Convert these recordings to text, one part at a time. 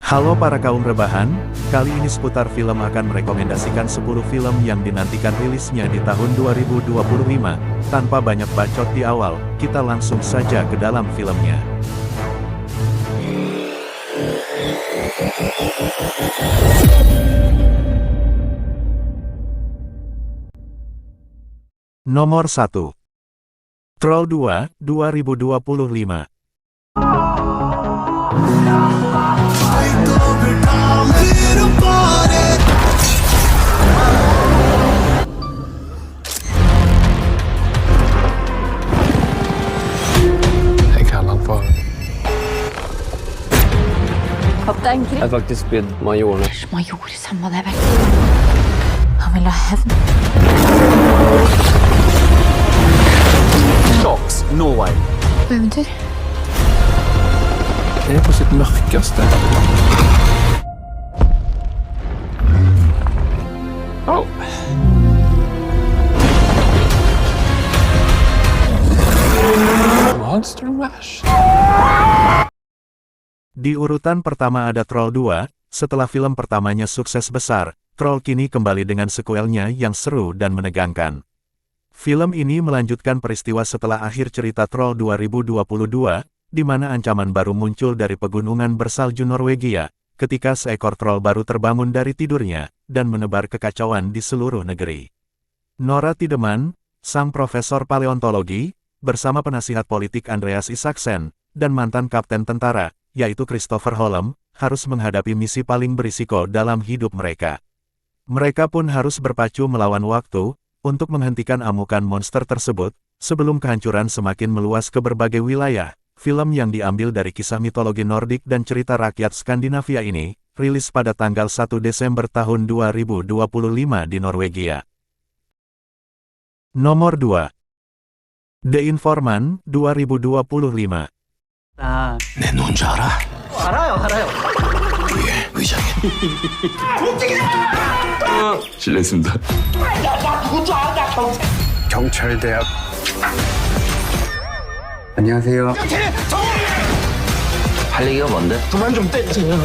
Halo para kaum rebahan, kali ini Seputar Film akan merekomendasikan 10 film yang dinantikan rilisnya di tahun 2025. Tanpa banyak bacot di awal, kita langsung saja ke dalam filmnya. Nomor 1. Troll 2, 2025. Kaptein Krim. Jeg er faktisk blitt major nå. Major, samme det vel. Han vil ha hevn. Sharks, Norway. Eventyr. Det er på sitt mørkeste. Oh. Monster Mash. Di urutan pertama ada Troll 2, setelah film pertamanya sukses besar, Troll kini kembali dengan sequelnya yang seru dan menegangkan. Film ini melanjutkan peristiwa setelah akhir cerita Troll 2022, di mana ancaman baru muncul dari pegunungan bersalju Norwegia, ketika seekor troll baru terbangun dari tidurnya, dan menebar kekacauan di seluruh negeri. Nora Tideman, sang profesor paleontologi, bersama penasihat politik Andreas Isaksen, dan mantan kapten tentara, yaitu Christopher Holm, harus menghadapi misi paling berisiko dalam hidup mereka. Mereka pun harus berpacu melawan waktu, untuk menghentikan amukan monster tersebut, sebelum kehancuran semakin meluas ke berbagai wilayah. Film yang diambil dari kisah mitologi Nordik dan cerita rakyat Skandinavia ini, rilis pada tanggal 1 Desember tahun 2025 di Norwegia. Nomor 2. The Informant, 2025. 내 누군지 알아? 알아요. 위에 의장이. 실례했습니다. 경찰대학. 안녕하세요. 할 얘기가 뭔데? 그만 좀 때리세요.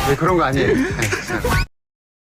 네, 그런 거 아니에요.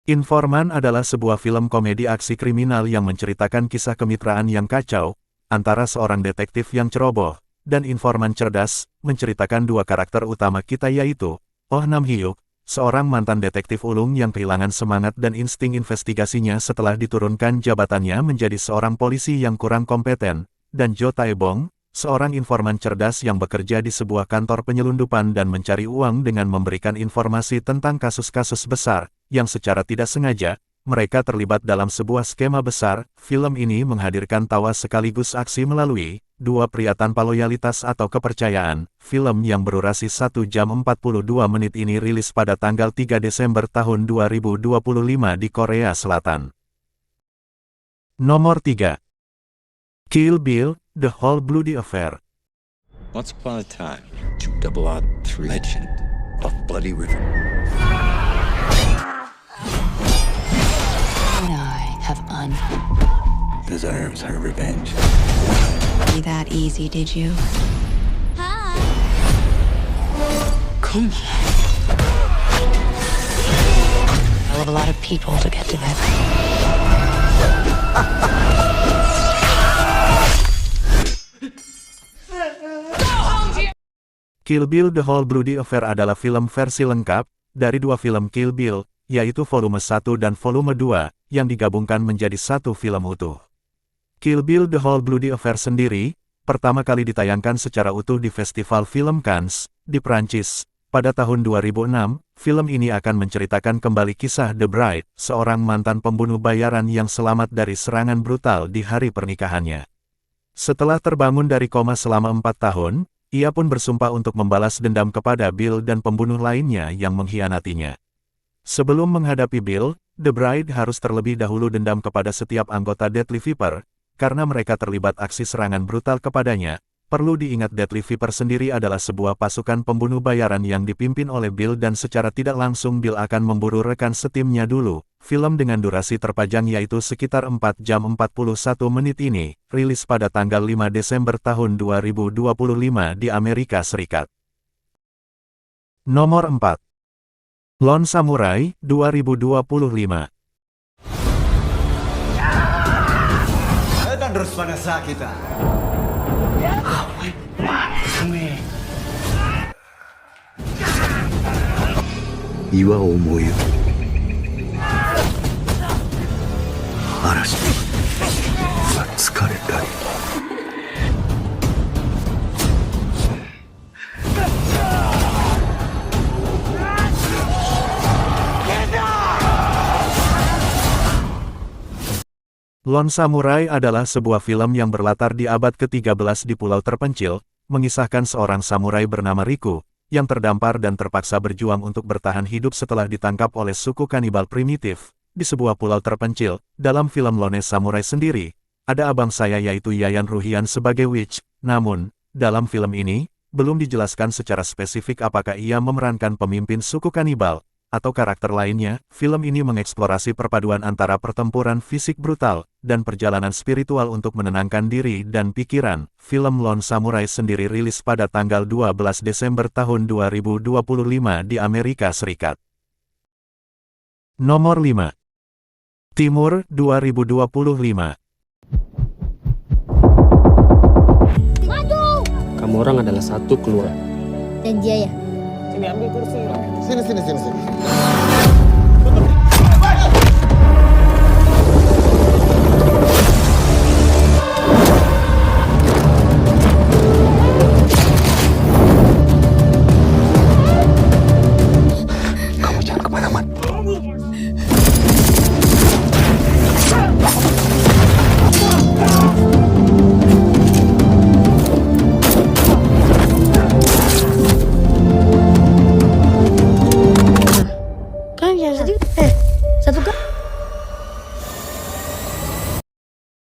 Informan adalah sebuah film komedi aksi kriminal yang menceritakan kisah kemitraan yang kacau, antara seorang detektif yang ceroboh, dan informan cerdas, menceritakan dua karakter utama kita yaitu, Oh Nam-hyuk, seorang mantan detektif ulung yang kehilangan semangat dan insting investigasinya setelah diturunkan jabatannya menjadi seorang polisi yang kurang kompeten, dan Jo Tae-bong, seorang informan cerdas yang bekerja di sebuah kantor penyelundupan dan mencari uang dengan memberikan informasi tentang kasus-kasus besar, yang secara tidak sengaja, mereka terlibat dalam sebuah skema besar. Film ini menghadirkan tawa sekaligus aksi melalui dua pria tanpa loyalitas atau kepercayaan. Film yang berdurasi 1 jam 42 menit ini rilis pada tanggal 3 Desember tahun 2025 di Korea Selatan. Nomor 3. Kill Bill, The Whole Bloody Affair. Once upon a time, 2-0-3 legend of Bloody River. Have fun. Deserves her revenge. Be that easy, did you? Hi. Come on. I love a lot of people to get to that. Kill Bill The Whole Bloody Affair adalah film versi lengkap dari dua film Kill Bill, yaitu volume 1 dan volume 2, yang digabungkan menjadi satu film utuh. Kill Bill The Whole Bloody Affair sendiri, pertama kali ditayangkan secara utuh di Festival Film Cannes, di Prancis, pada tahun 2006. Film ini akan menceritakan kembali kisah The Bride, seorang mantan pembunuh bayaran yang selamat dari serangan brutal di hari pernikahannya. Setelah terbangun dari koma selama 4 tahun, ia pun bersumpah untuk membalas dendam kepada Bill dan pembunuh lainnya yang mengkhianatinya. Sebelum menghadapi Bill, The Bride harus terlebih dahulu dendam kepada setiap anggota Deadly Viper, karena mereka terlibat aksi serangan brutal kepadanya. Perlu diingat Deadly Viper sendiri adalah sebuah pasukan pembunuh bayaran yang dipimpin oleh Bill dan secara tidak langsung Bill akan memburu rekan setimnya dulu. Film dengan durasi terpanjang yaitu sekitar 4 jam 41 menit ini, rilis pada tanggal 5 Desember tahun 2025 di Amerika Serikat. Nomor 4. Lone Samurai 2025. Dan terus pada saat kita. Iwa omoyu. Arashi. Tsukareta. Lone Samurai adalah sebuah film yang berlatar di abad ke-13 di pulau terpencil, mengisahkan seorang samurai bernama Riku, yang terdampar dan terpaksa berjuang untuk bertahan hidup setelah ditangkap oleh suku kanibal primitif, di sebuah pulau terpencil. Dalam film Lone Samurai sendiri, ada abang saya yaitu Yayan Ruhian sebagai Witch, namun, dalam film ini, belum dijelaskan secara spesifik apakah ia memerankan pemimpin suku kanibal, atau karakter lainnya. Film ini mengeksplorasi perpaduan antara pertempuran fisik brutal, dan perjalanan spiritual untuk menenangkan diri dan pikiran. Film Lone Samurai sendiri rilis pada tanggal 12 Desember tahun 2025 di Amerika Serikat. Nomor 5. Timur 2025. Kamu orang adalah satu keluarga. Dan dia ya? Sini. Kamu jangan kemana-mana.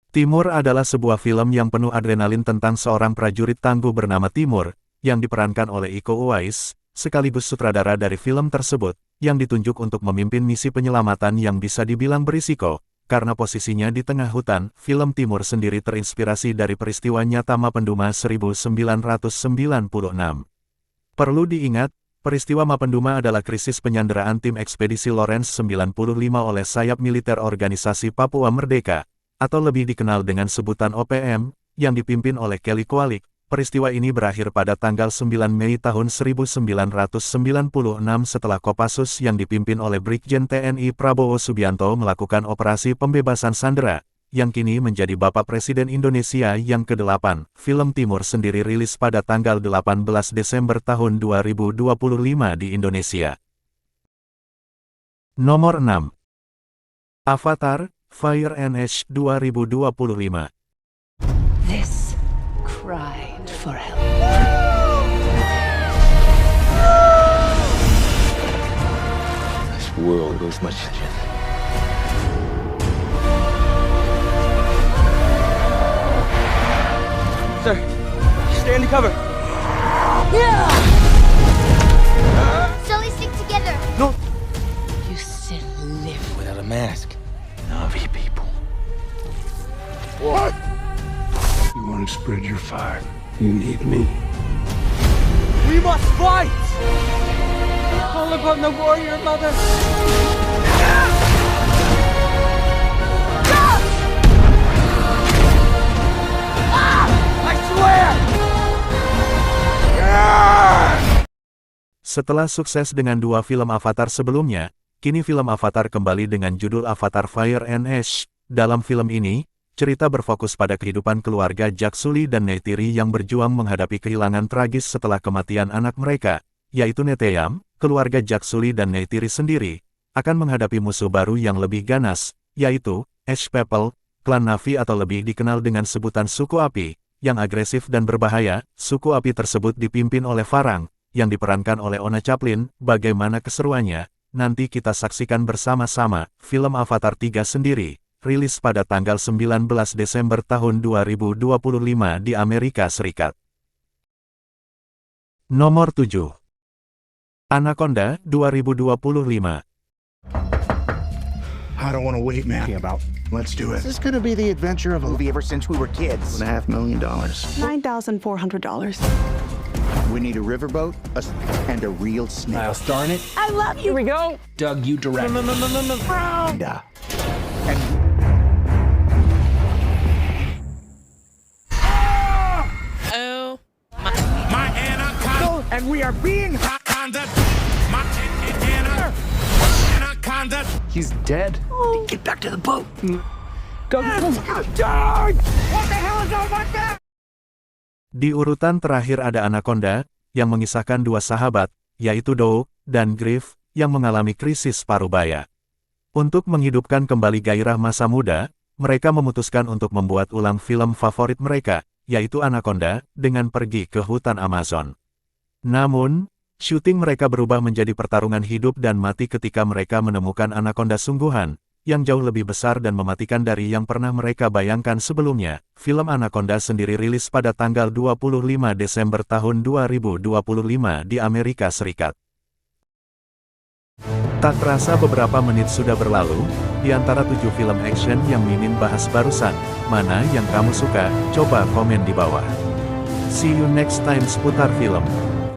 Timur adalah sebuah film yang penuh adrenalin tentang seorang prajurit tangguh bernama Timur, yang diperankan oleh Iko Uwais, sekaligus sutradara dari film tersebut, yang ditunjuk untuk memimpin misi penyelamatan yang bisa dibilang berisiko, karena posisinya di tengah hutan. Film Timur sendiri terinspirasi dari peristiwa nyata Mapenduma 1996. Perlu diingat, peristiwa Mapenduma adalah krisis penyanderaan tim ekspedisi Lawrence 95 oleh sayap militer Organisasi Papua Merdeka, atau lebih dikenal dengan sebutan OPM, yang dipimpin oleh Kelly Kualik. Peristiwa ini berakhir pada tanggal 9 Mei tahun 1996 setelah Kopassus yang dipimpin oleh Brigjen TNI Prabowo Subianto melakukan operasi pembebasan sandera, yang kini menjadi Bapak Presiden Indonesia yang ke-8. Film Timur sendiri rilis pada tanggal 18 Desember tahun 2025 di Indonesia. Nomor 6. Avatar Fire and Ash 2025. This cried for help. This world goes much shit. Sir, stay in the cover. So we stick together. You still live. Without a mask. Navi people. What? You want to spread your fire? You need me. We must fight! Call upon the warrior mother! I swear! Setelah sukses dengan dua film Avatar sebelumnya, kini film Avatar kembali dengan judul Avatar Fire and Ash. Dalam film ini, cerita berfokus pada kehidupan keluarga Jack Sully dan Neytiri yang berjuang menghadapi kehilangan tragis setelah kematian anak mereka, yaitu Neteyam. Keluarga Jack Sully dan Neytiri sendiri akan menghadapi musuh baru yang lebih ganas, yaitu Ash People, klan Navi atau lebih dikenal dengan sebutan suku api, yang agresif dan berbahaya. Suku api tersebut dipimpin oleh Farang, yang diperankan oleh Ona Chaplin. Bagaimana keseruannya? Nanti kita saksikan bersama-sama. Film Avatar 3 sendiri rilis pada tanggal 19 Desember tahun 2025 di Amerika Serikat. Nomor 7. Anaconda 2025. I don't want to wait, man. Let's do it. This is gonna be the adventure of a movie ever since we were kids. $1.5 million. $9,400. We need a riverboat and a real snake. Miles, darn it. I love you. Here we go. Doug, you direct. No. Oh. And we are being He's dead. Get back to the boat. Doug. Doug! What the hell is on my back? Di urutan terakhir ada Anaconda, yang mengisahkan dua sahabat, yaitu Doug dan Griff, yang mengalami krisis paruh baya. Untuk menghidupkan kembali gairah masa muda, mereka memutuskan untuk membuat ulang film favorit mereka, yaitu Anaconda, dengan pergi ke hutan Amazon. Namun, syuting mereka berubah menjadi pertarungan hidup dan mati ketika mereka menemukan Anaconda sungguhan, yang jauh lebih besar dan mematikan dari yang pernah mereka bayangkan sebelumnya. Film Anaconda sendiri rilis pada tanggal 25 Desember tahun 2025 di Amerika Serikat. Tak terasa beberapa menit sudah berlalu, di antara 7 film action yang Mimin bahas barusan, mana yang kamu suka? Coba komen di bawah. See you next time seputar film.